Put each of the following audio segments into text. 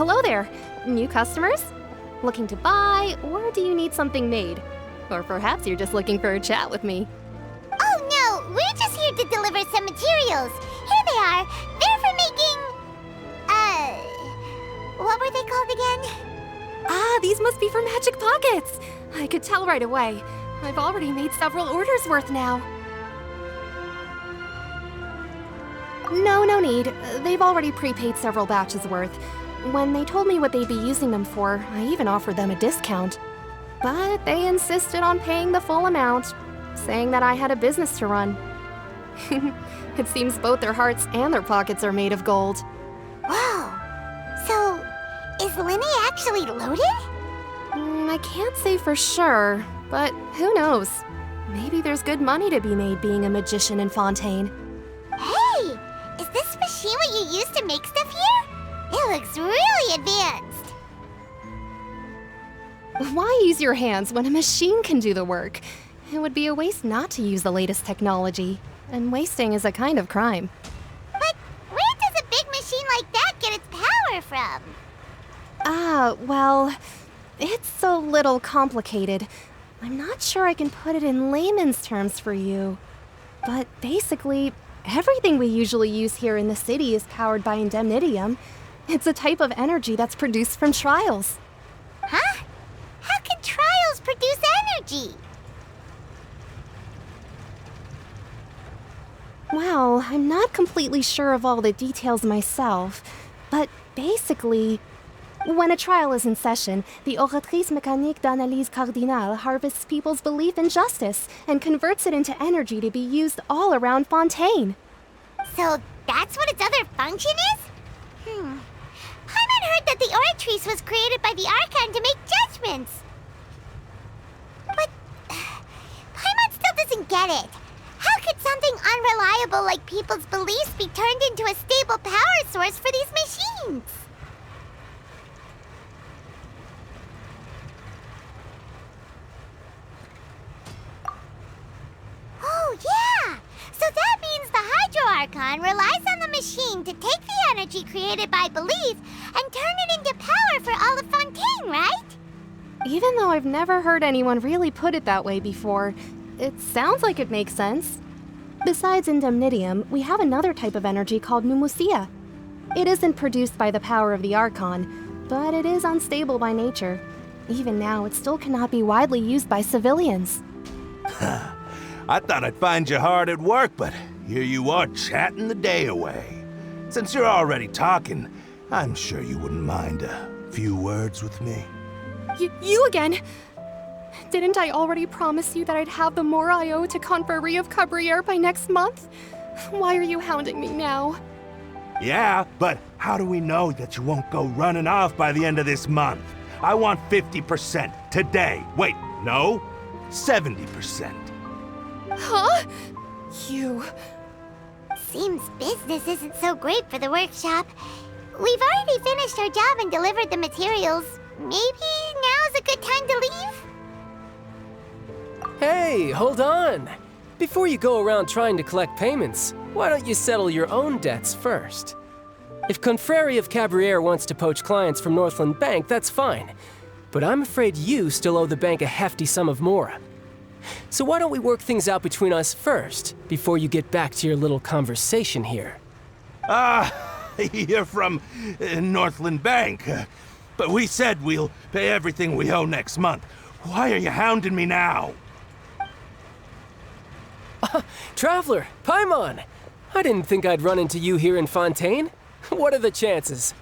hello there. New customers? Looking to buy, or do you need something made? Or perhaps you're just looking for a chat with me. Oh no, we're just here to deliver some materials. Here they are. They're for making... what were they called again? Ah, these must be for magic pockets. I could tell right away. I've already made several orders worth now. No need. They've already prepaid several batches worth. When they told me what they'd be using them for, I even offered them a discount. But they insisted on paying the full amount, saying that I had a business to run. It seems both their hearts and their pockets are made of gold. Whoa. So, is Linny actually loaded? I can't say for sure, but who knows? Maybe there's good money to be made being a magician in Fontaine. Hey! Is this machine what you use to make stuff here? It looks really advanced. Why use your hands when a machine can do the work? It would be a waste not to use the latest technology, and wasting is a kind of crime. But where does a big machine like that get its power from? Well, it's a little complicated. I'm not sure I can put it in layman's terms for you. But basically, everything we usually use here in the city is powered by indemnitium. It's a type of energy that's produced from trials. Huh? How can trials produce energy? Well, I'm not completely sure of all the details myself, but basically, when a trial is in session, the Oratrice Mécanique d'Analyse Cardinale harvests people's belief in justice and converts it into energy to be used all around Fontaine. So that's what its other function is? Paimon heard that the Oratrice was created by the Archon to make judgments. But Paimon still doesn't get it. How could something unreliable like people's beliefs be turned into a stable power source for these machines? Oh, yeah! So that means the Hydro Archon relies on the machine to take the energy created by belief and turn it into power for all of Fontaine, right? Even though I've never heard anyone really put it that way before, it sounds like it makes sense. Besides indemnitium, we have another type of energy called pneumosia. It isn't produced by the power of the Archon, but it is unstable by nature. Even now, it still cannot be widely used by civilians. I thought I'd find you hard at work, but here you are chatting the day away. Since you're already talking, I'm sure you wouldn't mind a few words with me. You again? Didn't I already promise you that I'd have the more I owe to Confrérie of Cabriere by next month? Why are you hounding me now? Yeah, but how do we know that you won't go running off by the end of this month? I want 50% today. Wait, no, 70%. Huh? You... Seems business isn't so great for the workshop. We've already finished our job and delivered the materials. Maybe now's a good time to leave? Hey, hold on! Before you go around trying to collect payments, why don't you settle your own debts first? If Confrérie of Cabriere wants to poach clients from Northland Bank, that's fine. But I'm afraid you still owe the bank a hefty sum of mora. So why don't we work things out between us first, before you get back to your little conversation here? You're from Northland Bank. But we said we'll pay everything we owe next month. Why are you hounding me now? Traveler, Paimon! I didn't think I'd run into you here in Fontaine. What are the chances?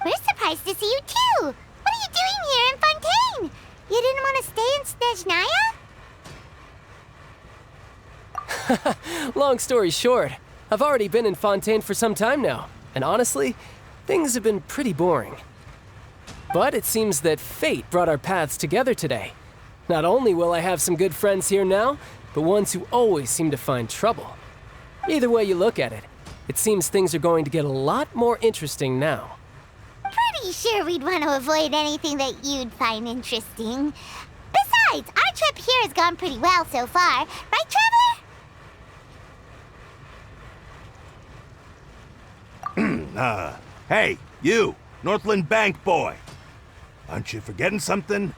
We're surprised to see you too! What are you doing here in Fontaine? You didn't want to stay in Snezhnaya? Long story short, I've already been in Fontaine for some time now, and honestly, things have been pretty boring. But it seems that fate brought our paths together today. Not only will I have some good friends here now, but ones who always seem to find trouble. Either way you look at it, it seems things are going to get a lot more interesting now. Pretty sure we'd want to avoid anything that you'd find interesting. Besides, our trip here has gone pretty well so far. Right, Traveler? Hey, you! Northland Bank boy. Aren't you forgetting something?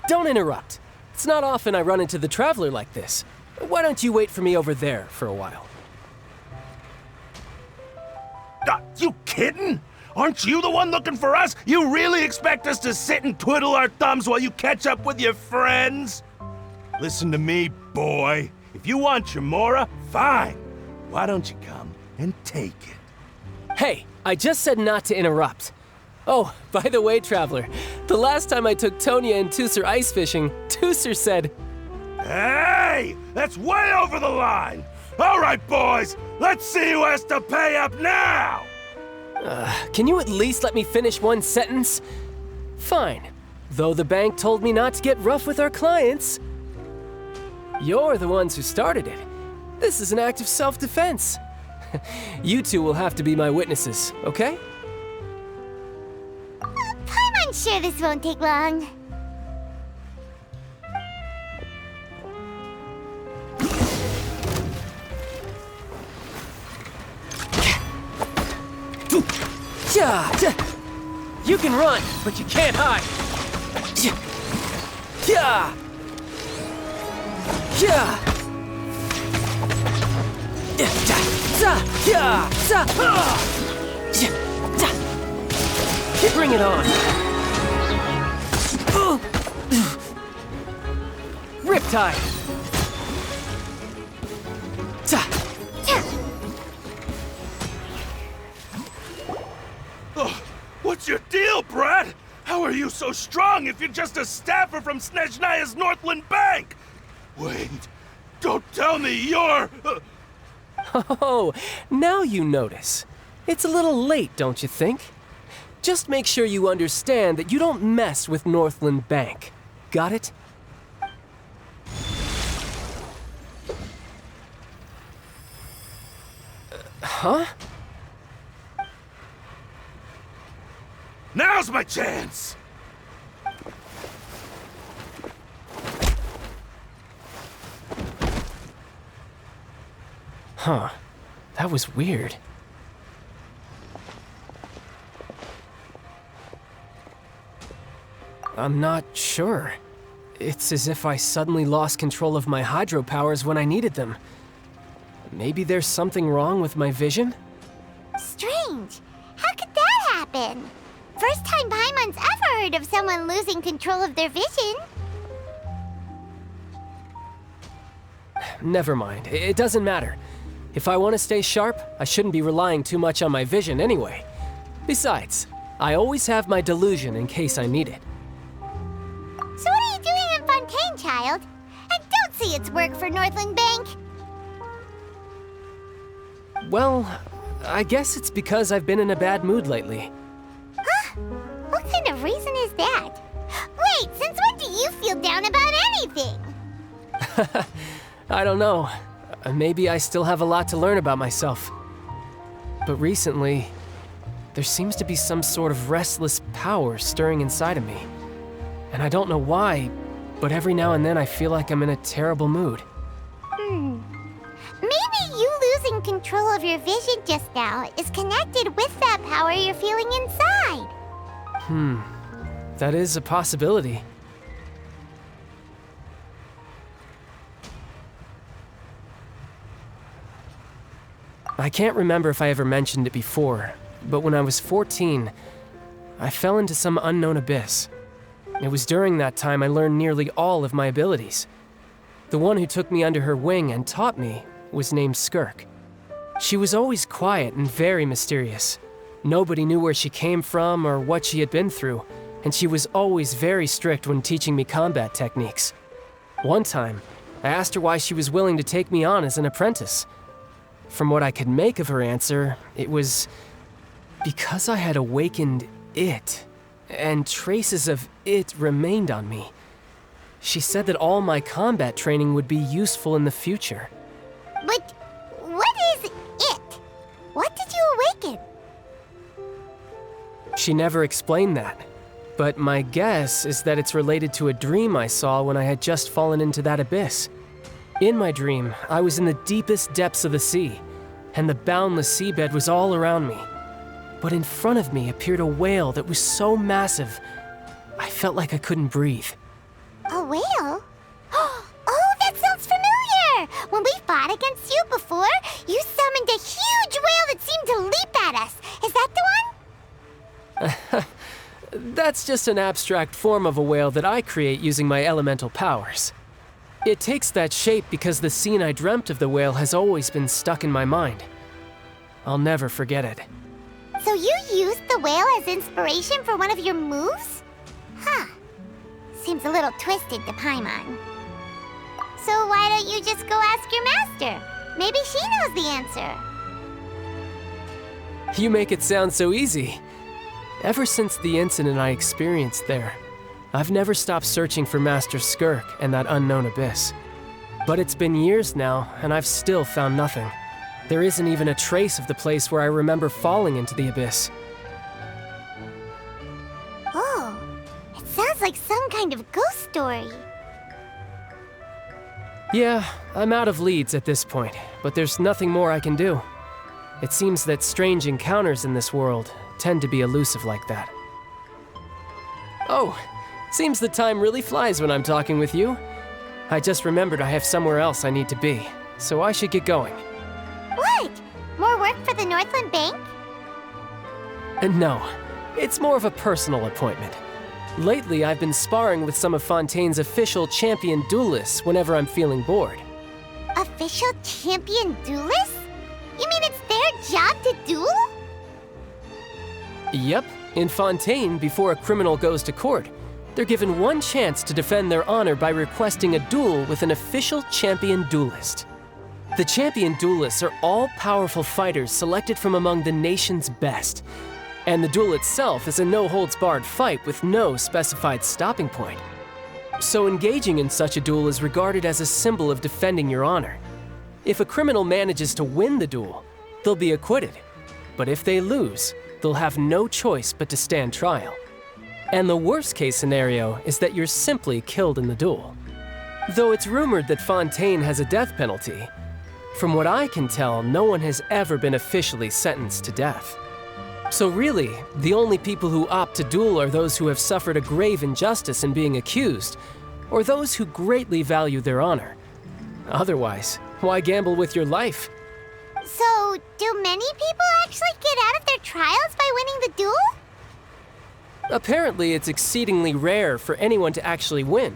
Don't interrupt. It's not often I run into the Traveler like this. Why don't you wait for me over there for a while? You kidding? Aren't you the one looking for us? You really expect us to sit and twiddle our thumbs while you catch up with your friends? Listen to me, boy. If you want your Mora, fine. Why don't you come and take it? Hey, I just said not to interrupt. Oh, by the way, Traveler, the last time I took Tonya and Tooser ice fishing, Tooser said, Hey! That's way over the line! All right, boys, let's see who has to pay up now! Can you at least let me finish one sentence? Fine. Though the bank told me not to get rough with our clients. You're the ones who started it. This is an act of self-defense. You two will have to be my witnesses, okay? I'm sure this won't take long. You can run, but you can't hide. Bring it on. Riptide. What's your deal, Brad? How are you so strong if you're just a staffer from Snezhnaya's Northland Bank? Wait, don't tell me you're... Oh, now you notice. It's a little late, don't you think? Just make sure you understand that you don't mess with Northland Bank. Got it? Huh? Now's my chance! Huh. That was weird. I'm not sure. It's as if I suddenly lost control of my hydro powers when I needed them. Maybe there's something wrong with my vision? Strange. How could that happen? First time Paimon's ever heard of someone losing control of their vision. Never mind. It doesn't matter. If I want to stay sharp, I shouldn't be relying too much on my vision anyway. Besides, I always have my delusion in case I need it. So what are you doing in Fontaine, child? I don't see its work for Northland Bank. Well, I guess it's because I've been in a bad mood lately. Huh? What kind of reason is that? Wait, since when do you feel down about anything? I don't know. Maybe I still have a lot to learn about myself. But recently, there seems to be some sort of restless power stirring inside of me. And I don't know why, but every now and then I feel like I'm in a terrible mood. Maybe you losing control of your vision just now is connected with that power you're feeling inside. That is a possibility. I can't remember if I ever mentioned it before, but when I was 14, I fell into some unknown abyss. It was during that time I learned nearly all of my abilities. The one who took me under her wing and taught me was named Skirk. She was always quiet and very mysterious. Nobody knew where she came from or what she had been through, and she was always very strict when teaching me combat techniques. One time, I asked her why she was willing to take me on as an apprentice. From what I could make of her answer, it was because I had awakened it, and traces of it remained on me. She said that all my combat training would be useful in the future. But what is it? What did you awaken? She never explained that, but my guess is that it's related to a dream I saw when I had just fallen into that abyss. In my dream, I was in the deepest depths of the sea, and the boundless seabed was all around me. but in front of me appeared a whale that was so massive, I felt like I couldn't breathe. A whale? Oh, that sounds familiar! When we fought against you before, you summoned a huge whale that seemed to leap at us. Is that the one? That's just an abstract form of a whale that I create using my elemental powers. It takes that shape because the scene I dreamt of the whale has always been stuck in my mind. I'll never forget it. So you used the whale as inspiration for one of your moves? Huh. Seems a little twisted to Paimon. So why don't you just go ask your master? Maybe she knows the answer. You make it sound so easy. Ever since the incident I experienced there, I've never stopped searching for Master Skirk and that unknown abyss. But it's been years now, and I've still found nothing. There isn't even a trace of the place where I remember falling into the abyss. Oh, it sounds like some kind of ghost story. Yeah, I'm out of leads at this point, but there's nothing more I can do. It seems that strange encounters in this world tend to be elusive like that. Oh, seems the time really flies when I'm talking with you. I just remembered I have somewhere else I need to be, so I should get going. What? More work for the Northland Bank? And no, it's more of a personal appointment. Lately, I've been sparring with some of Fontaine's official champion duelists whenever I'm feeling bored. Official champion duelists? You mean it's their job to duel? Yep, in Fontaine, before a criminal goes to court, they're given one chance to defend their honor by requesting a duel with an official champion duelist. The champion duelists are all-powerful fighters selected from among the nation's best, and the duel itself is a no-holds-barred fight with no specified stopping point. So engaging in such a duel is regarded as a symbol of defending your honor. If a criminal manages to win the duel, they'll be acquitted. But if they lose, they'll have no choice but to stand trial. And the worst-case scenario is that you're simply killed in the duel. Though it's rumored that Fontaine has a death penalty, from what I can tell, no one has ever been officially sentenced to death. So really, the only people who opt to duel are those who have suffered a grave injustice in being accused, or those who greatly value their honor. Otherwise, why gamble with your life? So, do many people actually get out of their trials by winning the duel? Apparently, it's exceedingly rare for anyone to actually win.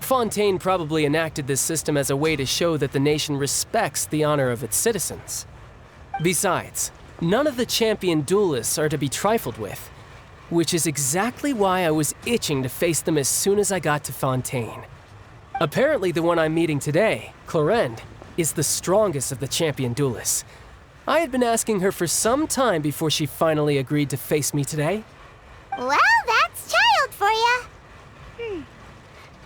Fontaine probably enacted this system as a way to show that the nation respects the honor of its citizens. Besides, none of the champion duelists are to be trifled with, which is exactly why I was itching to face them as soon as I got to Fontaine. Apparently, the one I'm meeting today, Clorinde, is the strongest of the champion duelists. I had been asking her for some time before she finally agreed to face me today. Well, that's child for ya.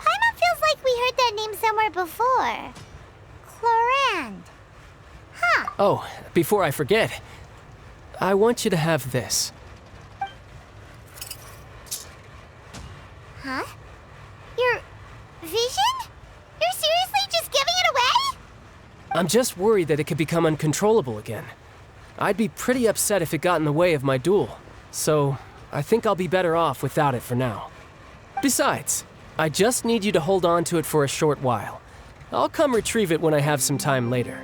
Paimon feels like we heard that name somewhere before. Clorinde. Huh. Oh, before I forget, I want you to have this. Huh? Your vision? You're seriously just giving it away? I'm just worried that it could become uncontrollable again. I'd be pretty upset if it got in the way of my duel, so I think I'll be better off without it for now. Besides, I just need you to hold on to it for a short while. I'll come retrieve it when I have some time later.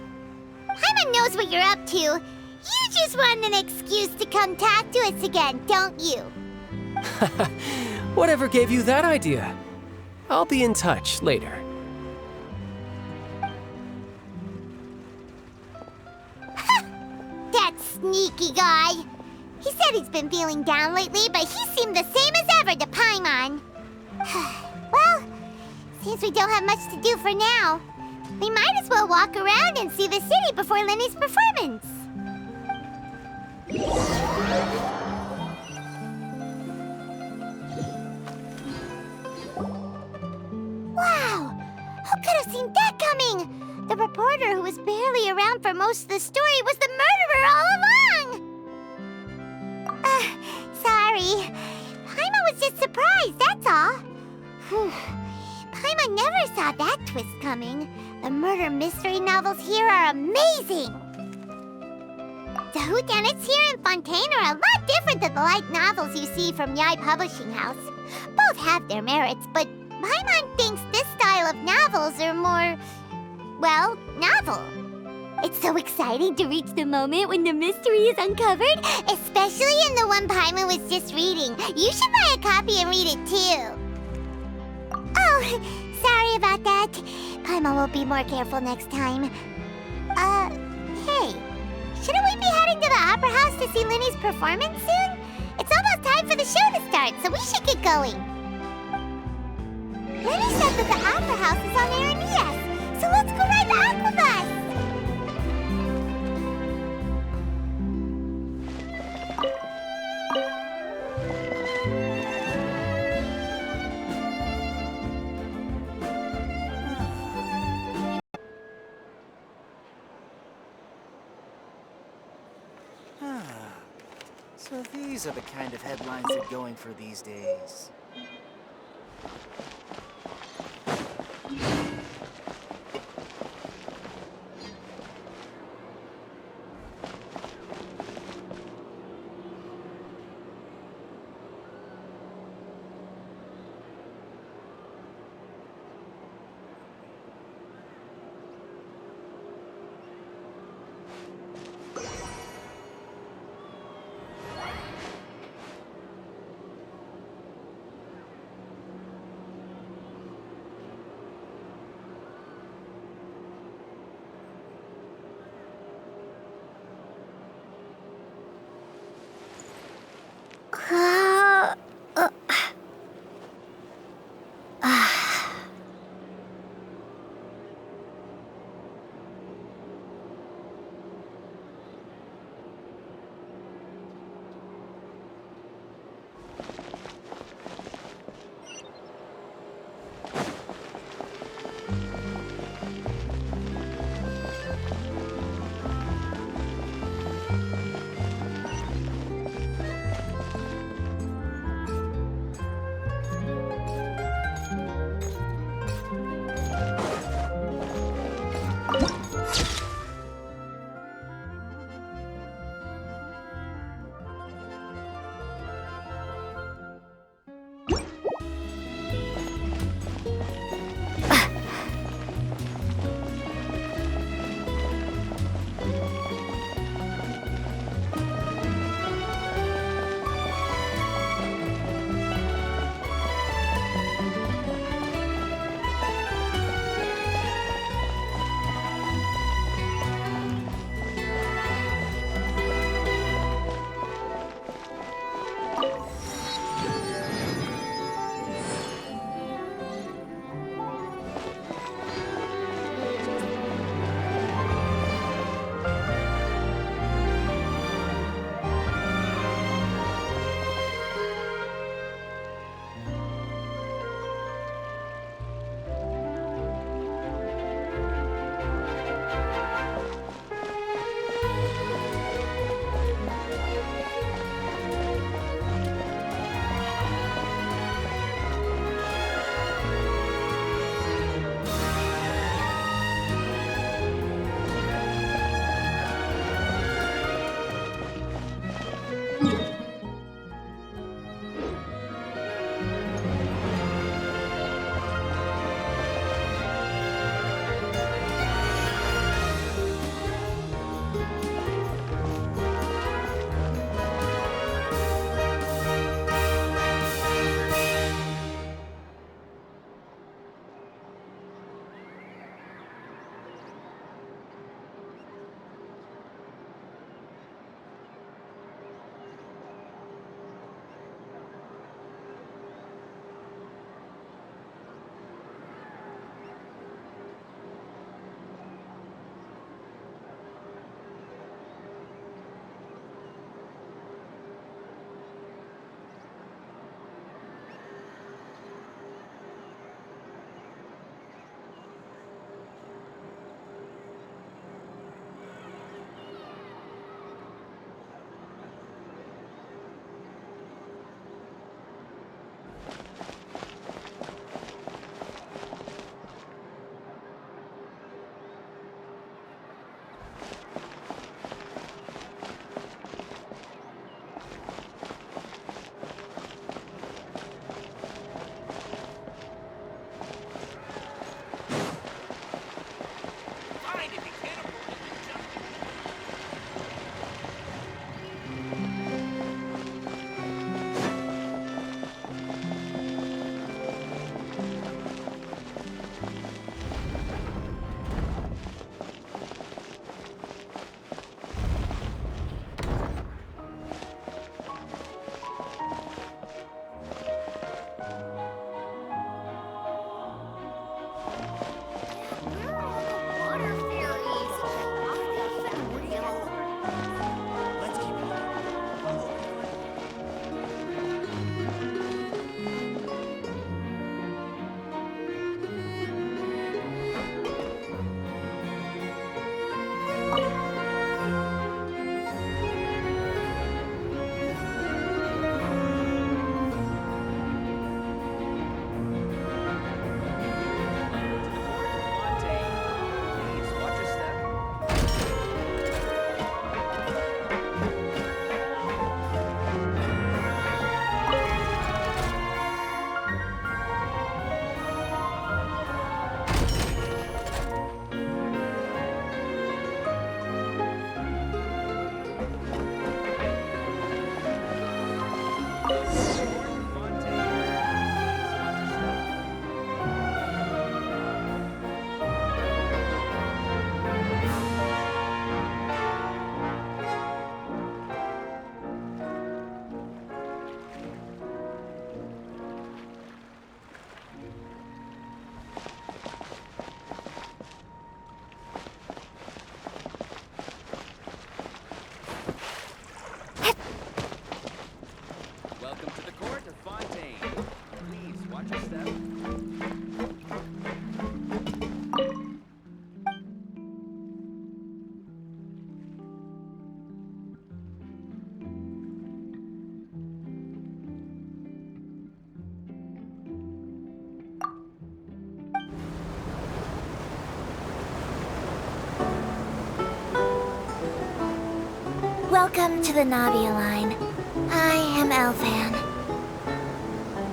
Paimon knows what you're up to. You just want an excuse to come talk to us again, don't you? Whatever gave you that idea? I'll be in touch later. That sneaky guy. He said he's been feeling down lately, but he seemed the same as ever to Paimon. Well, seems we don't have much to do for now. We might as well walk around and see the city before Lenny's performance. Wow! Who could have seen that coming? The reporter who was barely around for most of the story was the murderer all along! Sorry. Paimon was just surprised, that's all. Paimon never saw that twist coming. The murder mystery novels here are amazing! The whodunits here in Fontaine are a lot different than the light novels you see from Yai Publishing House. Both have their merits, but Paimon thinks this style of novels are more, well, novel. It's so exciting to reach the moment when the mystery is uncovered, especially in the one Paimon was just reading. You should buy a copy and read it too. Oh, sorry about that. Paimon will be more careful next time. Hey, shouldn't we be heading to the Opera House to see Linny's performance soon? It's almost time for the show to start, so we should get going. Linny said that the Opera House is on Aranias, so let's go ride the Aquabus! So these are the kind of headlines they're going for these days. Welcome to the Navia line. I am Elfan.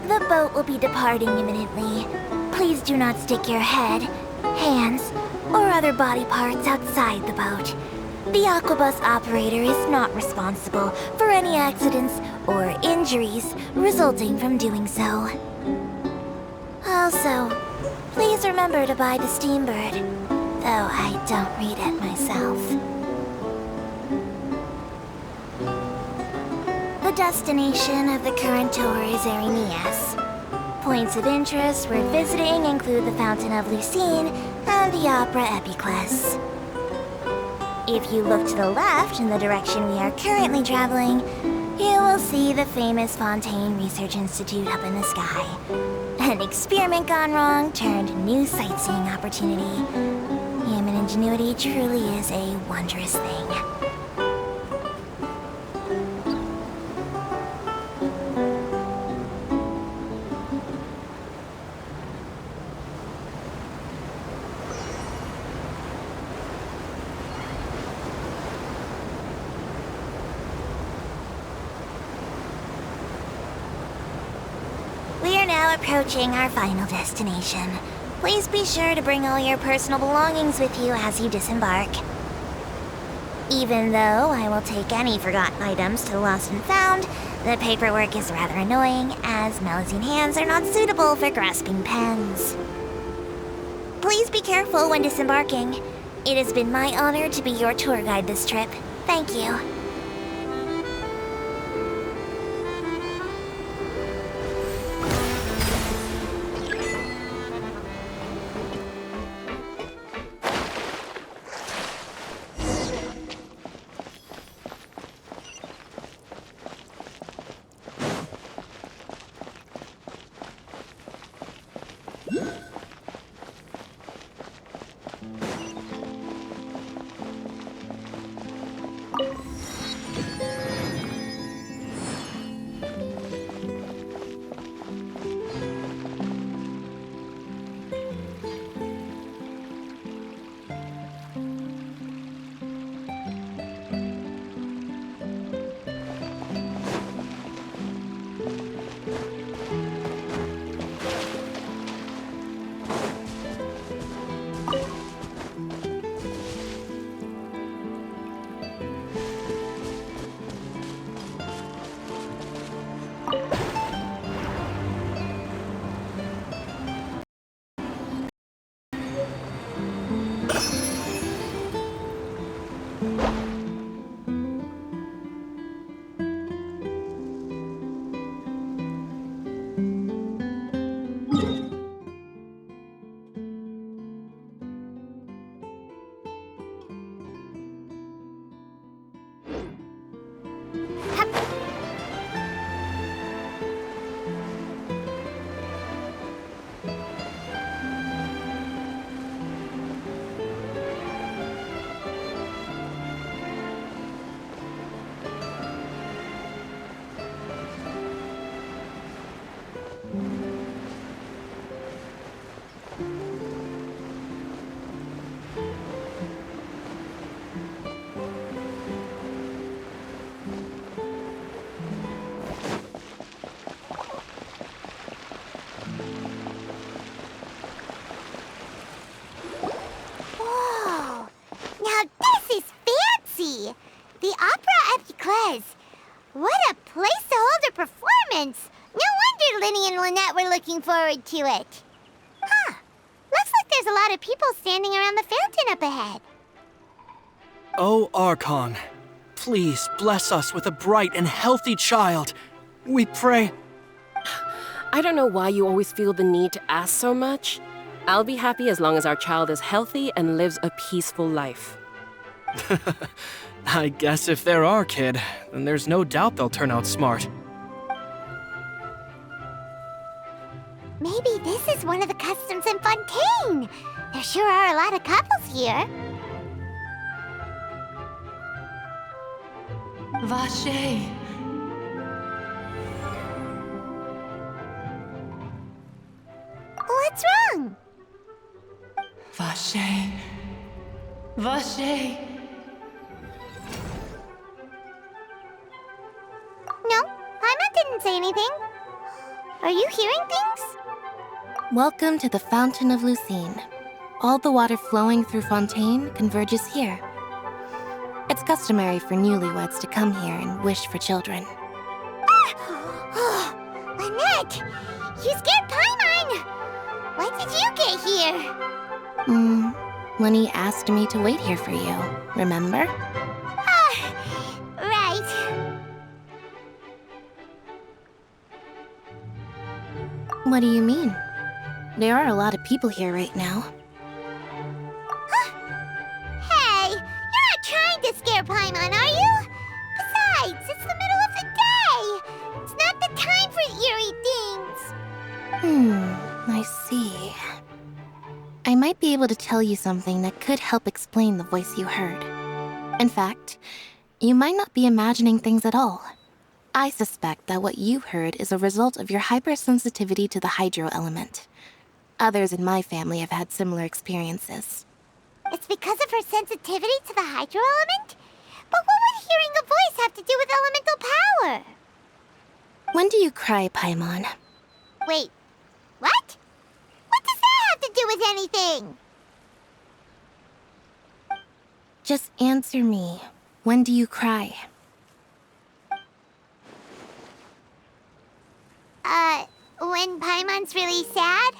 The boat will be departing imminently. Please do not stick your head, hands, or other body parts outside the boat. The Aquabus operator is not responsible for any accidents or injuries resulting from doing so. Also, please remember to buy the Steambird, though I don't read it myself. The destination of the current tour is Erinias. Points of interest worth visiting include the Fountain of Lucine and the Opera Epiclese. If you look to the left in the direction we are currently traveling, you will see the famous Fontaine Research Institute up in the sky. An experiment gone wrong turned new sightseeing opportunity. Human ingenuity truly is a wondrous thing. We are now approaching our final destination. Please be sure to bring all your personal belongings with you as you disembark. Even though I will take any forgotten items to the Lost and Found, the paperwork is rather annoying, as Melusine hands are not suitable for grasping pens. Please be careful when disembarking. It has been my honor to be your tour guide this trip. Thank you. The Opera Epiclese! What a place to hold a performance! No wonder Linny and Lynette were looking forward to it. Huh. Looks like there's a lot of people standing around the fountain up ahead. O Archon, please bless us with a bright and healthy child. We pray. I don't know why you always feel the need to ask so much. I'll be happy as long as our child is healthy and lives a peaceful life. I guess if they're our kid, then there's no doubt they'll turn out smart. Maybe this is one of the customs in Fontaine. There sure are a lot of couples here. Vache. What's wrong? Vache. Vache. didn't say anything. Are you hearing things? Welcome to the Fountain of Lucine. All the water flowing through Fontaine converges here. It's customary for newlyweds to come here and wish for children. Lynette! You scared Paimon! Why did you get here? Lenny asked me to wait here for you, remember? Right. What do you mean? There are a lot of people here right now. Hey, you're not trying to scare Paimon, are you? Besides, it's the middle of the day. It's not the time for eerie things. I see. I might be able to tell you something that could help explain the voice you heard. In fact, you might not be imagining things at all. I suspect that what you heard is a result of your hypersensitivity to the hydro element. Others in my family have had similar experiences. It's because of her sensitivity to the hydro element? But what would hearing a voice have to do with elemental power? When do you cry, Paimon? Wait, what? What does that have to do with anything? Just answer me. When do you cry? When Paimon's really sad?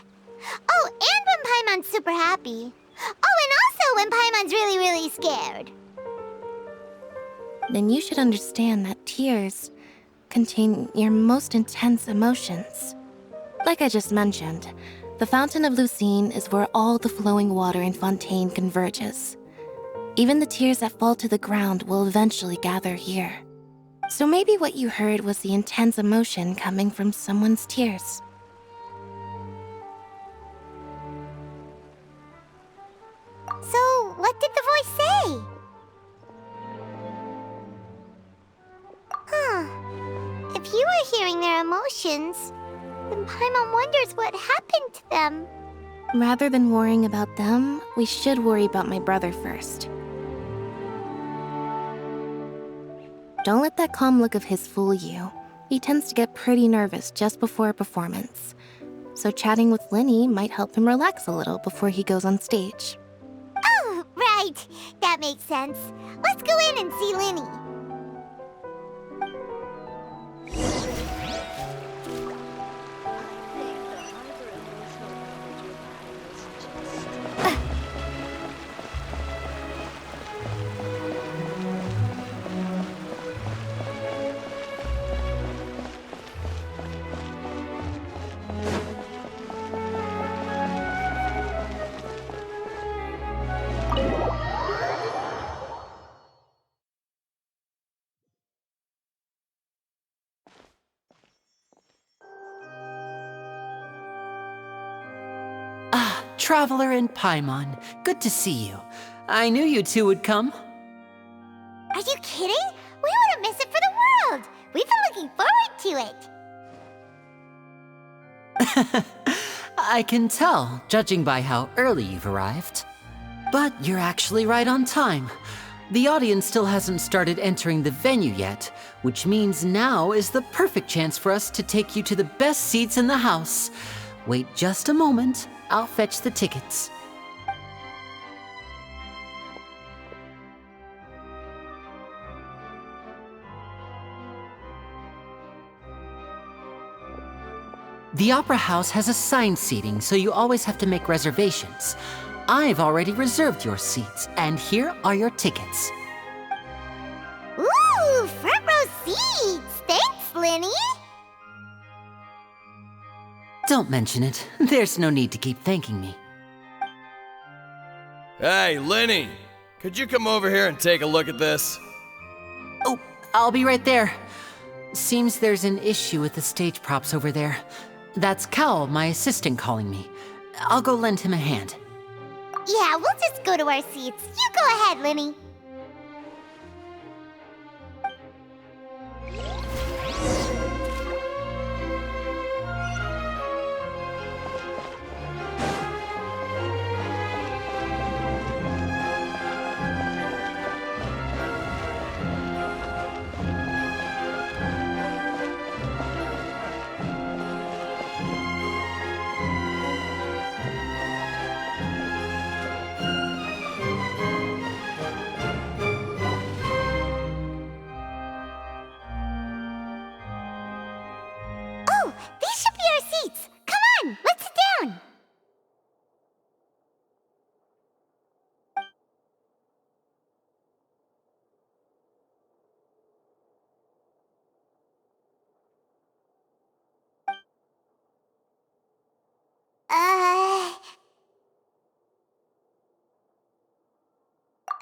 Oh, and when Paimon's super happy. Oh, and also when Paimon's really, really scared. Then you should understand that tears contain your most intense emotions. Like I just mentioned, the Fountain of Lucine is where all the flowing water in Fontaine converges. Even the tears that fall to the ground will eventually gather here. So maybe what you heard was the intense emotion coming from someone's tears. So, what did the voice say? If you were hearing their emotions, then Paimon wonders what happened to them. Rather than worrying about them, we should worry about my brother first. Don't let that calm look of his fool you. He tends to get pretty nervous just before a performance. So chatting with Linny might help him relax a little before he goes on stage. Oh, right. That makes sense. Let's go in and see Linny. Traveler and Paimon, good to see you. I knew you two would come. Are you kidding? We wouldn't miss it for the world. We've been looking forward to it. I can tell, judging by how early you've arrived. But you're actually right on time. The audience still hasn't started entering the venue yet, which means now is the perfect chance for us to take you to the best seats in the house. Wait just a moment. I'll fetch the tickets. The Opera House has assigned seating, so you always have to make reservations. I've already reserved your seats, and here are your tickets. Ooh, front row seats! Thanks, Linny! Don't mention it. There's no need to keep thanking me. Hey, Linny! Could you come over here and take a look at this? Oh, I'll be right there. Seems there's an issue with the stage props over there. That's Cal, my assistant, calling me. I'll go lend him a hand. Yeah, we'll just go to our seats. You go ahead, Linny.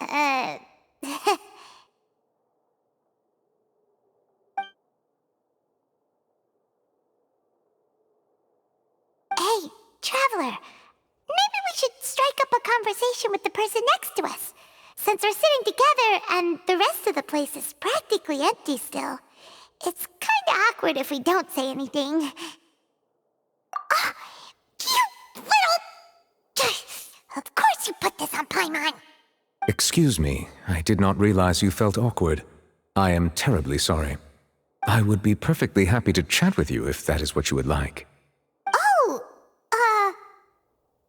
Hey, Traveler. Maybe we should strike up a conversation with the person next to us. Since we're sitting together and the rest of the place is practically empty still, it's kinda awkward if we don't say anything. Ah, you little... Of course you put this on Paimon! Excuse me, I did not realize you felt awkward. I am terribly sorry. I would be perfectly happy to chat with you if that is what you would like. Oh,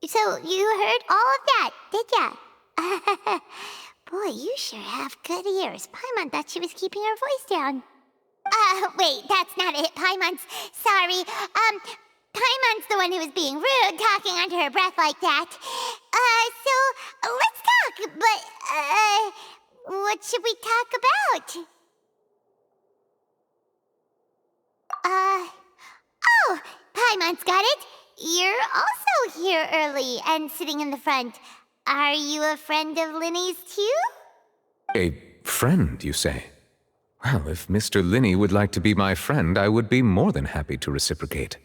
so you heard all of that, did ya? Boy, you sure have good ears. Paimon thought she was keeping her voice down. Wait, that's not it. Paimon's... Sorry. Paimon's the one who was being rude, talking under her breath like that. So, let's talk, but, what should we talk about? Oh, Paimon's got it. You're also here early and sitting in the front. Are you a friend of Linny's too? A friend, you say? Well, if Mr. Linney would like to be my friend, I would be more than happy to reciprocate.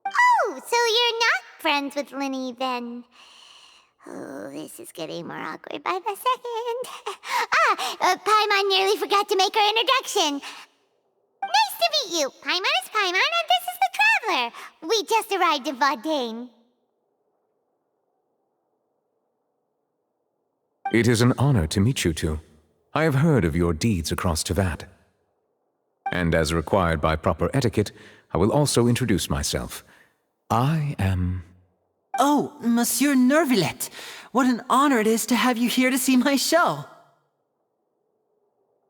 Oh, so you're not friends with Linny then? Oh, this is getting more awkward by the second. Paimon nearly forgot to make her introduction. Nice to meet you. Paimon is Paimon, and this is the Traveler. We just arrived in Fontaine. It is an honor to meet you two. I have heard of your deeds across Tevat. And as required by proper etiquette, I will also introduce myself. I am... Oh, Monsieur Nervillet, what an honor it is to have you here to see my show.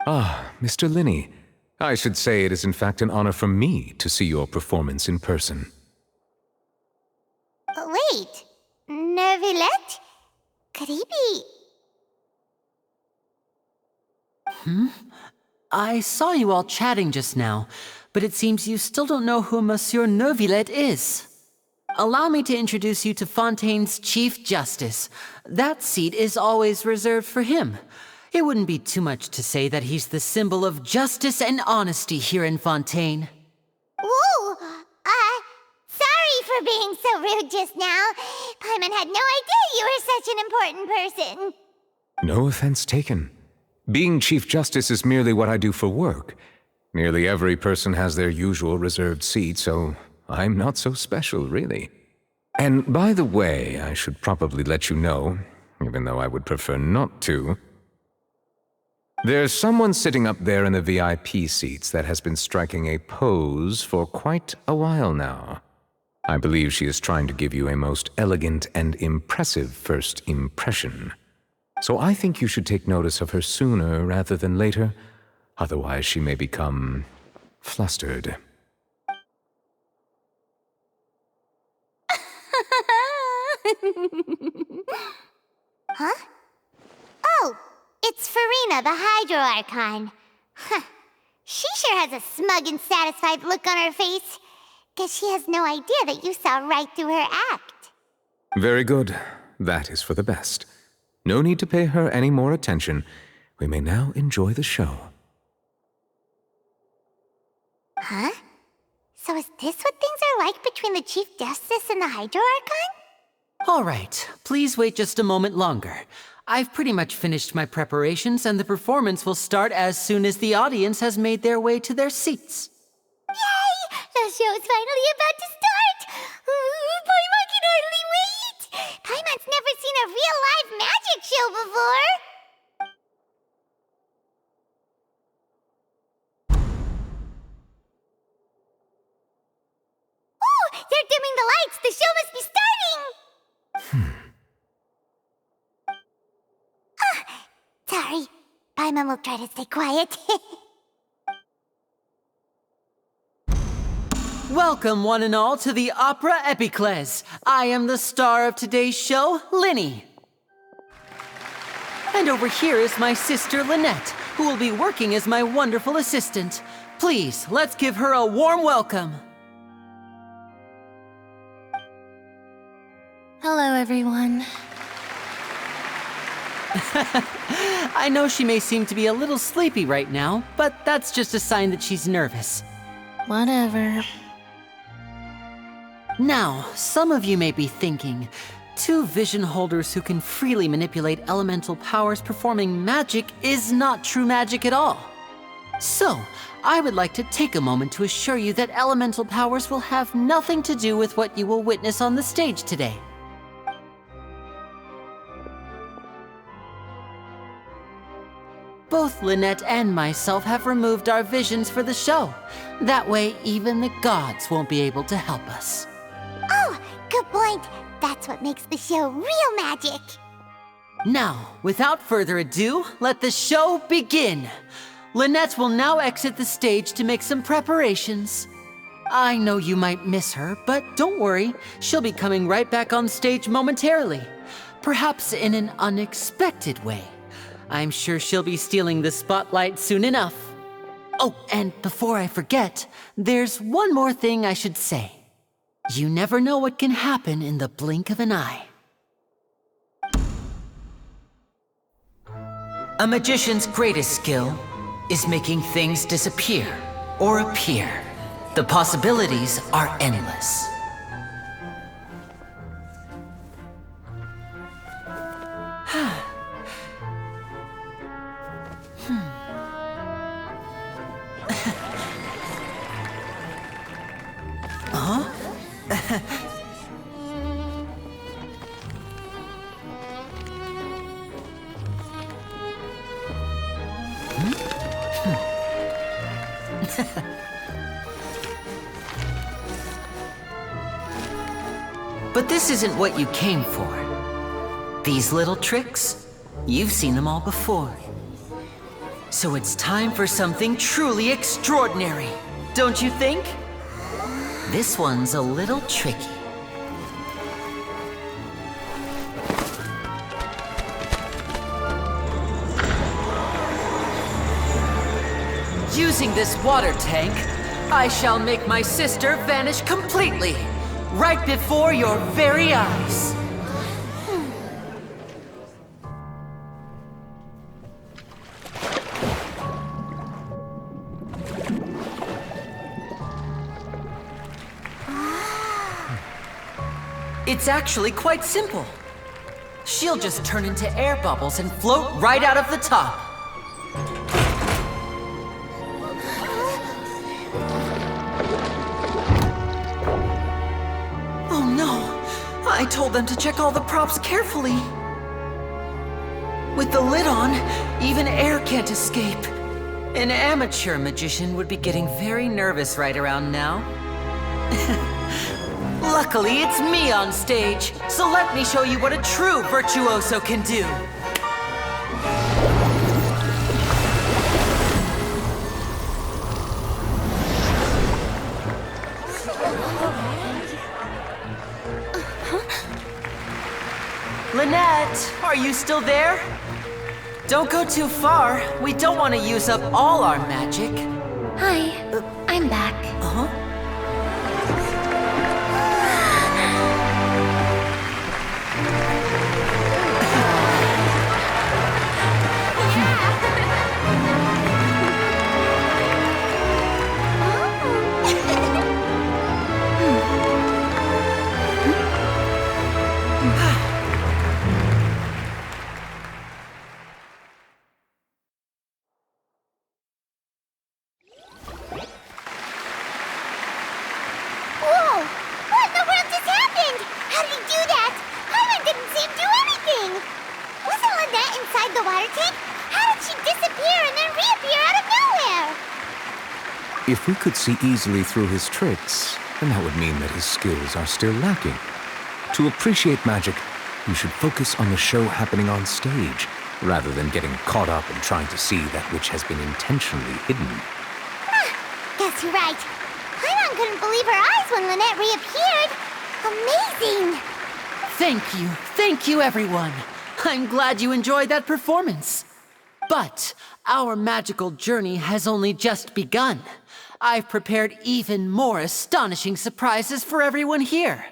Ah, Mr. Linney. I should say it is in fact an honor for me to see your performance in person. Wait, Nervillet? Could he be... I saw you all chatting just now, but it seems you still don't know who Monsieur Nervillet is. Allow me to introduce you to Fontaine's Chief Justice. That seat is always reserved for him. It wouldn't be too much to say that he's the symbol of justice and honesty here in Fontaine. Whoa! Sorry for being so rude just now. Paimon had no idea you were such an important person. No offense taken. Being Chief Justice is merely what I do for work. Nearly every person has their usual reserved seat, so I'm not so special, really. And by the way, I should probably let you know, even though I would prefer not to, there's someone sitting up there in the VIP seats that has been striking a pose for quite a while now. I believe she is trying to give you a most elegant and impressive first impression. So I think you should take notice of her sooner rather than later, otherwise she may become flustered. Huh? Oh, it's Farina, the Hydro Archon. Huh. She sure has a smug and satisfied look on her face. Guess she has no idea that you saw right through her act. Very good. That is for the best. No need to pay her any more attention. We may now enjoy the show. Huh? So is this what things are like between the Chief Justice and the Hydro Archon? All right, please wait just a moment longer. I've pretty much finished my preparations, and the performance will start as soon as the audience has made their way to their seats. Yay! The show's finally about to start! Paimon can hardly wait! Paimon's never seen a real live magic show before! Oh! They're dimming the lights! The show must be starting! Sorry. Paimon will try to stay quiet. Welcome, one and all, to the Opera Epiclese. I am the star of today's show, Linny. And over here is my sister, Lynette, who will be working as my wonderful assistant. Please, let's give her a warm welcome. Hello, everyone. I know she may seem to be a little sleepy right now, but that's just a sign that she's nervous. Whatever. Now, some of you may be thinking, two vision holders who can freely manipulate elemental powers performing magic is not true magic at all. So, I would like to take a moment to assure you that elemental powers will have nothing to do with what you will witness on the stage today. Both Lynette and myself have removed our visions for the show. That way, even the gods won't be able to help us. Oh, good point. That's what makes the show real magic. Now, without further ado, let the show begin. Lynette will now exit the stage to make some preparations. I know you might miss her, but don't worry. She'll be coming right back on stage momentarily. Perhaps in an unexpected way. I'm sure she'll be stealing the spotlight soon enough. Oh, and before I forget, there's one more thing I should say. You never know what can happen in the blink of an eye. A magician's greatest skill is making things disappear or appear. The possibilities are endless. But this isn't what you came for. These little tricks, you've seen them all before. So it's time for something truly extraordinary, don't you think? This one's a little tricky. Using this water tank, I shall make my sister vanish completely, right before your very eyes. It's actually quite simple. She'll just turn into air bubbles and float right out of the top. Oh no! I told them to check all the props carefully. With the lid on, even air can't escape. An amateur magician would be getting very nervous right around now. Luckily, it's me on stage, so let me show you what a true virtuoso can do. Lynette, are you still there? Don't go too far. We don't want to use up all our magic. Hi, I'm back. Uh-huh. Whoa! What in the world just happened? How did he do that? Paimon didn't see him do anything. Wasn't Lynette inside the water tank? How did she disappear and then reappear out of nowhere? If we could see easily through his tricks, then that would mean that his skills are still lacking. To appreciate magic, you should focus on the show happening on stage, rather than getting caught up in trying to see that which has been intentionally hidden. Guess you're right. Paimon couldn't believe her eyes when Lynette reappeared. Amazing! Thank you everyone. I'm glad you enjoyed that performance. But our magical journey has only just begun. I've prepared even more astonishing surprises for everyone here.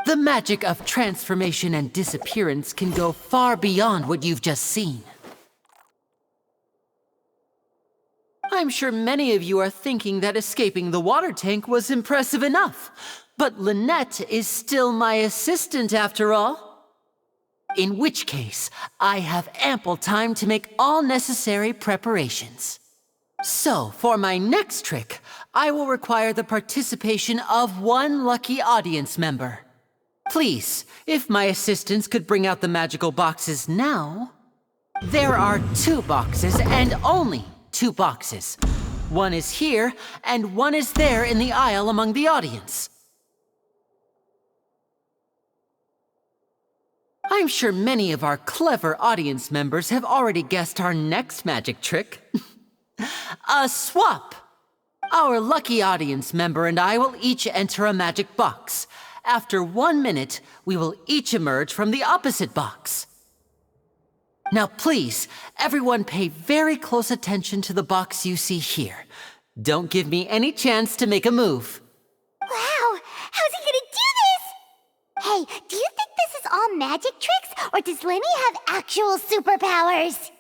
The magic of transformation and disappearance can go far beyond what you've just seen. I'm sure many of you are thinking that escaping the water tank was impressive enough, but Lynette is still my assistant after all. In which case, I have ample time to make all necessary preparations. So, for my next trick, I will require the participation of one lucky audience member. Please, if my assistants could bring out the magical boxes now. There are 2 boxes and only 2 boxes. One is here and one is there in the aisle among the audience. I'm sure many of our clever audience members have already guessed our next magic trick. A swap! Our lucky audience member and I will each enter a magic box. After 1 minute, we will each emerge from the opposite box. Now please, everyone pay very close attention to the box you see here. Don't give me any chance to make a move. Wow! How's he gonna do this? Hey, do you think this is all magic tricks, or does Lenny have actual superpowers?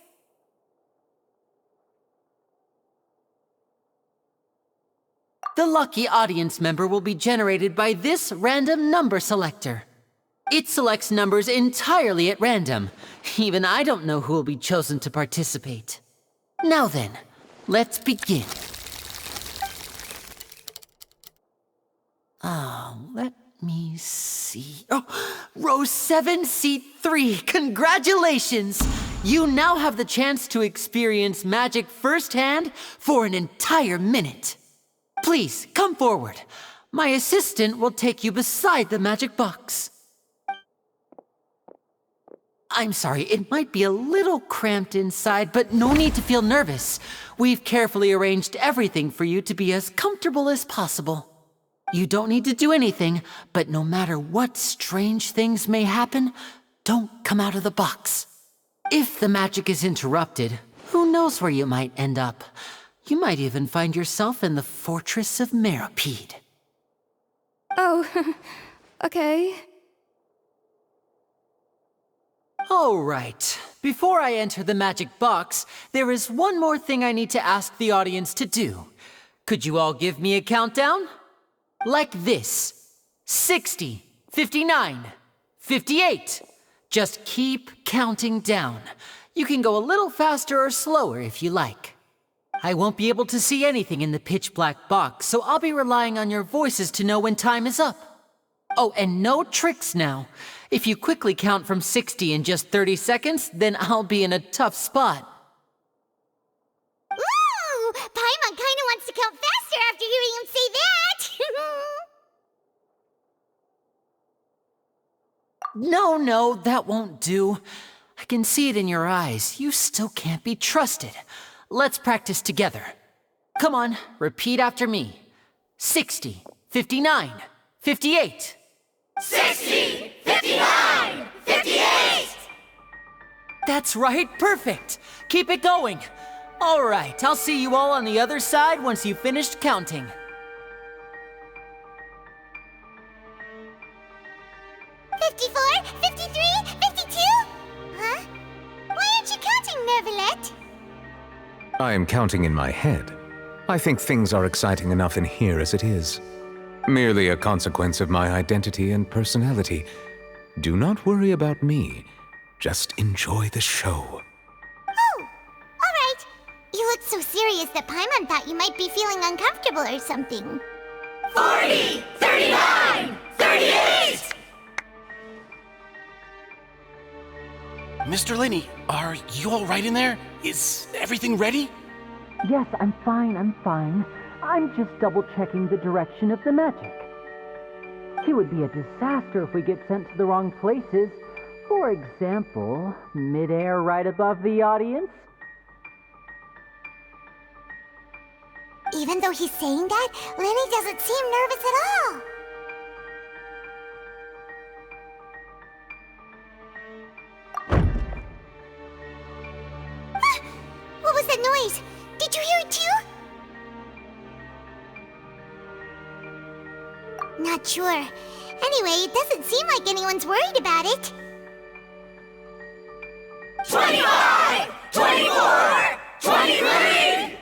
The lucky audience member will be generated by this random number selector. It selects numbers entirely at random. Even I don't know who will be chosen to participate. Now then, let's begin. Let me see. Oh, row 7, seat 3. Congratulations! You now have the chance to experience magic firsthand for an entire minute. Please, come forward. My assistant will take you beside the magic box. I'm sorry, it might be a little cramped inside, but no need to feel nervous. We've carefully arranged everything for you to be as comfortable as possible. You don't need to do anything, but no matter what strange things may happen, don't come out of the box. If the magic is interrupted, who knows where you might end up? You might even find yourself in the Fortress of Meropide. Oh, okay. All right. Before I enter the magic box, there is one more thing I need to ask the audience to do. Could you all give me a countdown? Like this. 60, 59, 58. Just keep counting down. You can go a little faster or slower if you like. I won't be able to see anything in the pitch black box, so I'll be relying on your voices to know when time is up. Oh, and no tricks now. If you quickly count from 60 in just 30 seconds, then I'll be in a tough spot. Ooh! Paimon kinda wants to count faster after hearing him say that! No, that won't do. I can see it in your eyes. You still can't be trusted. Let's practice together. Come on, repeat after me. 60, 59, 58. 60! 59! 58! That's right, perfect. Keep it going. All right, I'll see you all on the other side once you've finished counting. $54, $53, $52? Huh? Why aren't you counting, Nervalette? I am counting in my head. I think things are exciting enough in here as it is. Merely a consequence of my identity and personality. Do not worry about me. Just enjoy the show. Oh, alright. You look so serious that Paimon thought you might be feeling uncomfortable or something. 40, 39, 38! Mr. Linney, are you all right in there? Is everything ready? Yes, I'm fine. I'm just double-checking the direction of the magic. It would be a disaster if we get sent to the wrong places. For example, mid-air right above the audience. Even though he's saying that, Lenny doesn't seem nervous at all. What was that noise? Did you hear it too? Not sure. Anyway, it doesn't seem like anyone's worried about it. 25! 24! 23!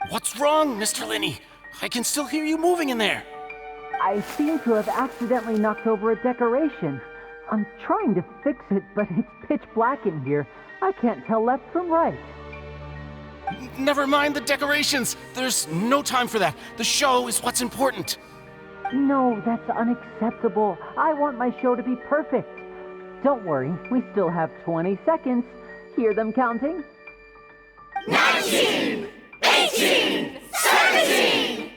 What's wrong, Mr. Linney? I can still hear you moving in there. I seem to have accidentally knocked over a decoration. I'm trying to fix it, but it's pitch black in here. I can't tell left from right. Never mind the decorations. There's no time for that. The show is what's important. No, that's unacceptable. I want my show to be perfect. Don't worry, we still have 20 seconds. Hear them counting? 19! 18! 17!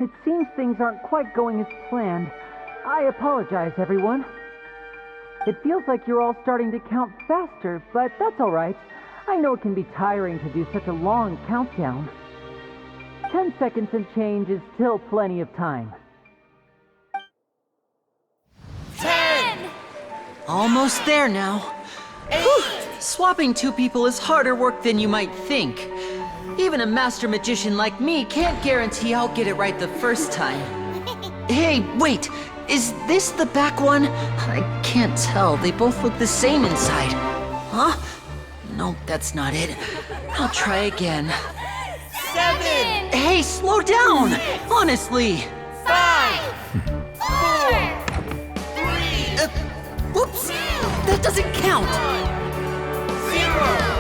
It seems things aren't quite going as planned. I apologize, everyone. It feels like you're all starting to count faster, but that's all right. I know it can be tiring to do such a long countdown. 10 seconds and change is still plenty of time. 10! Almost there now. 8! Whew. Swapping two people is harder work than you might think. Even a master magician like me can't guarantee I'll get it right the first time. Hey, wait! Is this the back one? I can't tell. They both look the same inside. Huh? No, that's not it. I'll try again. 7! Hey, slow down! Honestly! 5! 4! 3! Whoops! That doesn't count! 0!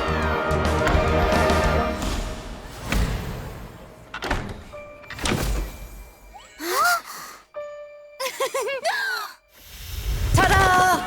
Ta-da!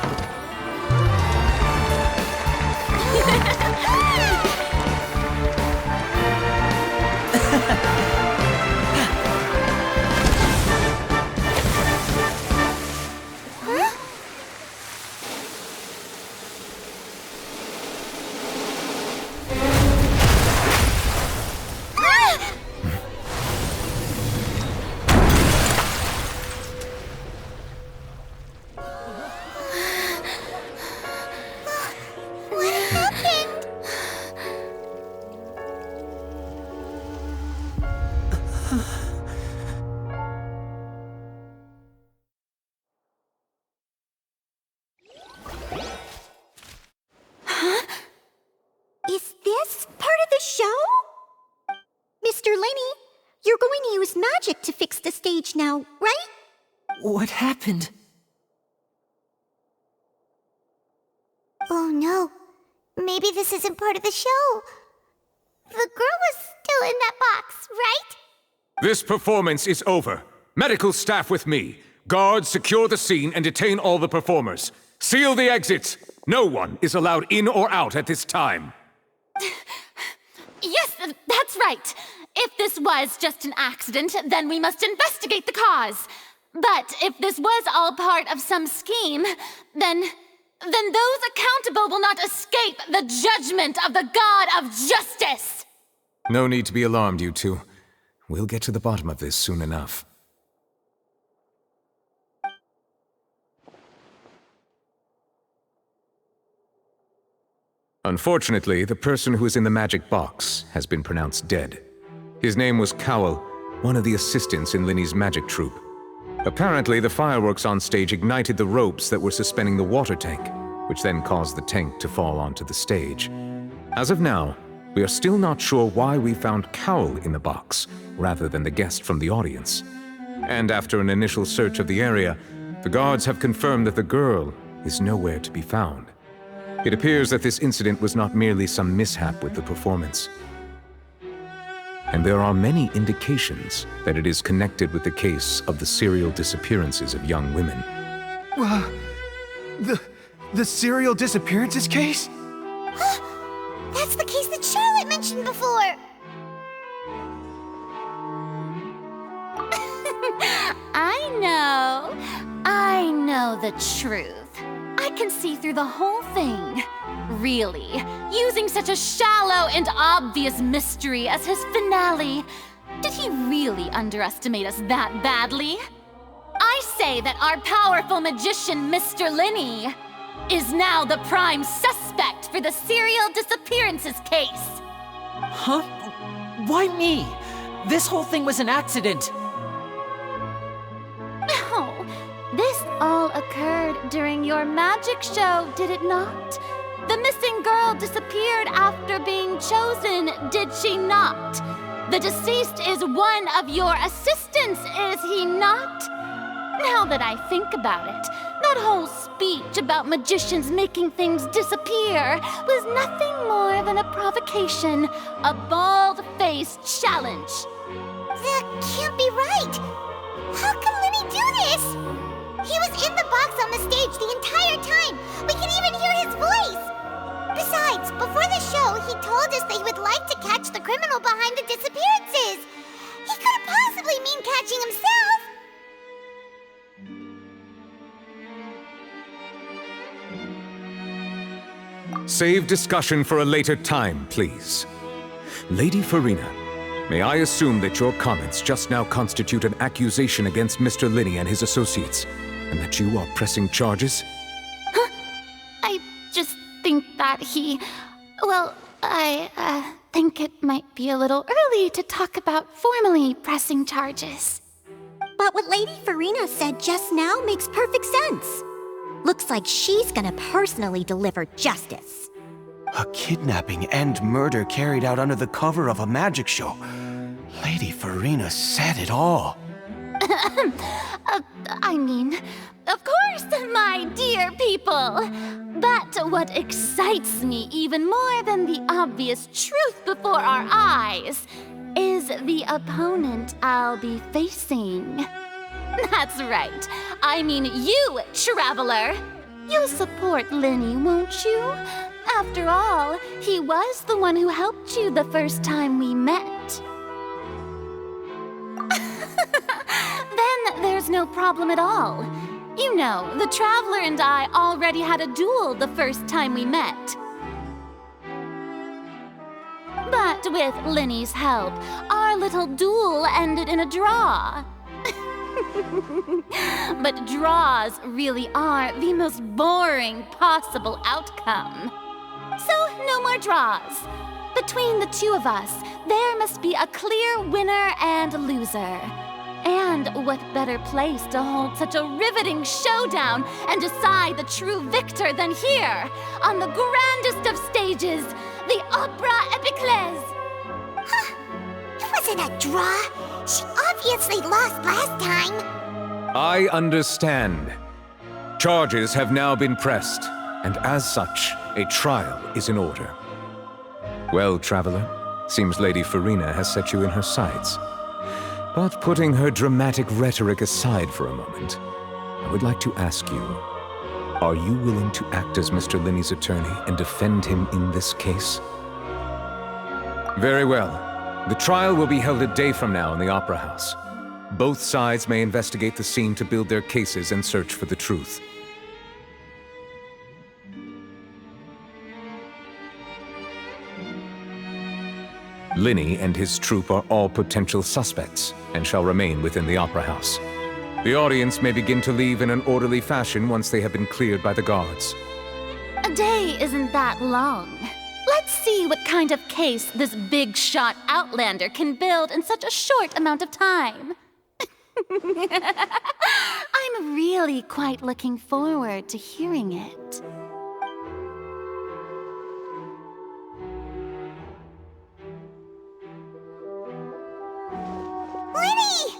Is this part of the show? Mr. Linney, you're going to use magic to fix the stage now, right? What happened? Oh no. Maybe this isn't part of the show. The girl was still in that box, right? This performance is over. Medical staff with me. Guards, secure the scene and detain all the performers. Seal the exits. No one is allowed in or out at this time. Yes, that's right. If this was just an accident, then we must investigate the cause. But if this was all part of some scheme, then those accountable will not escape the judgment of the God of Justice. No need to be alarmed, you two. We'll get to the bottom of this soon enough. Unfortunately, the person who is in the magic box has been pronounced dead. His name was Cowell, one of the assistants in Linney's magic troupe. Apparently, the fireworks on stage ignited the ropes that were suspending the water tank, which then caused the tank to fall onto the stage. As of now, we are still not sure why we found Cowell in the box, rather than the guest from the audience. And after an initial search of the area, the guards have confirmed that the girl is nowhere to be found. It appears that this incident was not merely some mishap with the performance. And there are many indications that it is connected with the case of the serial disappearances of young women. The serial disappearances case? That's the case that Charlotte mentioned before! I know the truth. I can see through the whole thing. Really, using such a shallow and obvious mystery as his finale. Did he really underestimate us that badly? I say that our powerful magician, Mr. Linney, is now the prime suspect for the serial disappearances case. Huh? Why me? This whole thing was an accident. occurred during your magic show, did it not? The missing girl disappeared after being chosen, did she not? The deceased is one of your assistants, is he not? Now that I think about it, that whole speech about magicians making things disappear was nothing more than a provocation, a bald-faced challenge. That can't be right! How could Lenny do this? He was in the box on the stage the entire time! We can even hear his voice! Besides, before the show, he told us that he would like to catch the criminal behind the disappearances! He couldn't possibly mean catching himself! Save discussion for a later time, please. Lady Farina, may I assume that your comments just now constitute an accusation against Mr. Linney and his associates, and that you are pressing charges? I just think that I think it might be a little early to talk about formally pressing charges. But what Lady Farina said just now makes perfect sense. Looks like she's gonna personally deliver justice. A kidnapping and murder carried out under the cover of a magic show. Lady Farina said it all. I mean, of course, my dear people. But what excites me even more than the obvious truth before our eyes is the opponent I'll be facing. That's right. I mean you, Traveler. You'll support Lenny, won't you? After all, he was the one who helped you the first time we met. Then there's no problem at all. You know, the Traveler and I already had a duel the first time we met. But with Lenny's help, our little duel ended in a draw. But draws really are the most boring possible outcome. So, no more draws. Between the two of us, there must be a clear winner and loser. And what better place to hold such a riveting showdown and decide the true victor than here, on the grandest of stages, the Opera Epiclese. Huh? It wasn't a draw. She obviously lost last time. I understand. Charges have now been pressed, and as such, a trial is in order. Well, Traveler, seems Lady Farina has set you in her sights. But putting her dramatic rhetoric aside for a moment, I would like to ask you, are you willing to act as Mr. Linney's attorney and defend him in this case? Very well. The trial will be held a day from now in the Opera House. Both sides may investigate the scene to build their cases and search for the truth. Linney and his troupe are all potential suspects and shall remain within the Opera House. The audience may begin to leave in an orderly fashion once they have been cleared by the guards. A day isn't that long. Let's see what kind of case this big-shot outlander can build in such a short amount of time. I'm really quite looking forward to hearing it. Lenny!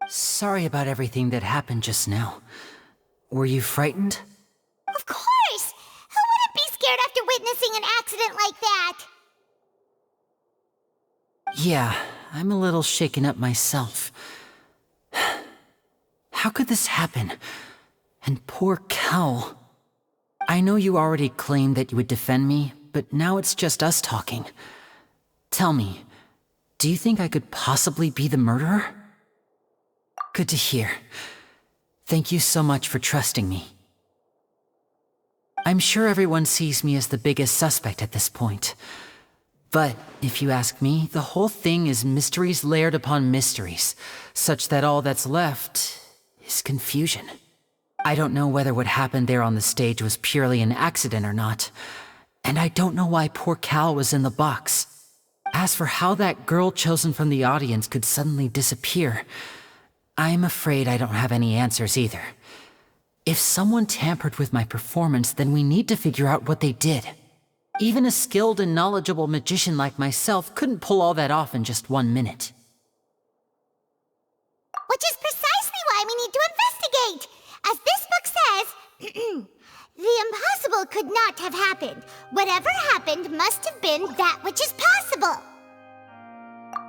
Sorry about everything that happened just now. Were you frightened? Of course! Who wouldn't be scared after witnessing an accident like that? Yeah, I'm a little shaken up myself. How could this happen? And poor Cal. I know you already claimed that you would defend me, but now it's just us talking. Tell me, do you think I could possibly be the murderer? Good to hear. Thank you so much for trusting me. I'm sure everyone sees me as the biggest suspect at this point. But if you ask me, the whole thing is mysteries layered upon mysteries, such that all that's left is confusion. I don't know whether what happened there on the stage was purely an accident or not, and I don't know why poor Cal was in the box. As for how that girl chosen from the audience could suddenly disappear, I'm afraid I don't have any answers either. If someone tampered with my performance, then we need to figure out what they did. Even a skilled and knowledgeable magician like myself couldn't pull all that off in just 1 minute. Which is precisely why we need to investigate! As this book says, the impossible could not have happened. Whatever happened must have been that which is possible.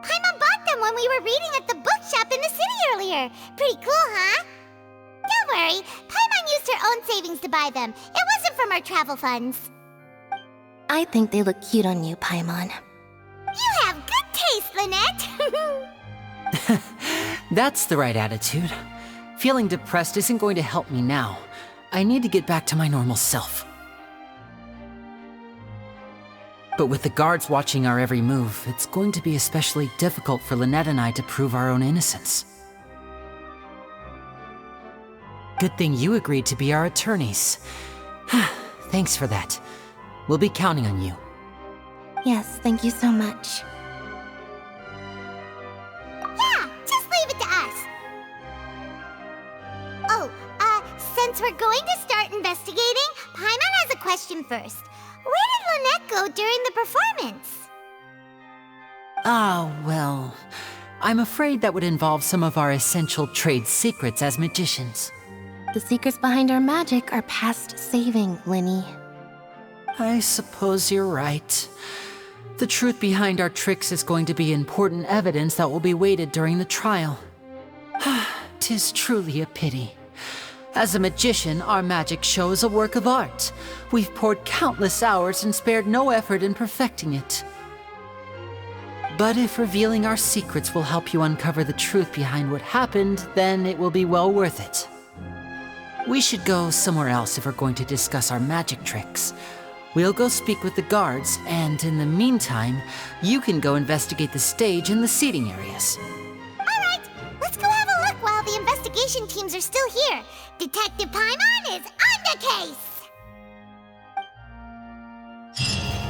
Paimon bought them when we were reading at the bookshop in the city earlier. Pretty cool, huh? Don't worry, Paimon used her own savings to buy them. It wasn't from our travel funds. I think they look cute on you, Paimon. You have good taste, Lynette! That's the right attitude. Feeling depressed isn't going to help me now. I need to get back to my normal self. But with the guards watching our every move, it's going to be especially difficult for Lynette and I to prove our own innocence. Good thing you agreed to be our attorneys. Thanks for that. We'll be counting on you. Yes, thank you so much. Yeah, just leave it to us. Oh, since we're going to start investigating, Paimon has a question first. Where did Lynette go during the performance? Well, I'm afraid that would involve some of our essential trade secrets as magicians. The secrets behind our magic are past saving, Linny. I suppose you're right. The truth behind our tricks is going to be important evidence that will be weighted during the trial. 'Tis truly a pity. As a magician, our magic show is a work of art. We've poured countless hours and spared no effort in perfecting it. But if revealing our secrets will help you uncover the truth behind what happened, then it will be well worth it. We should go somewhere else if we're going to discuss our magic tricks. We'll go speak with the guards, and in the meantime, you can go investigate the stage and the seating areas. Alright, let's go have a look while the investigation teams are still here. Detective Paimon is on the case!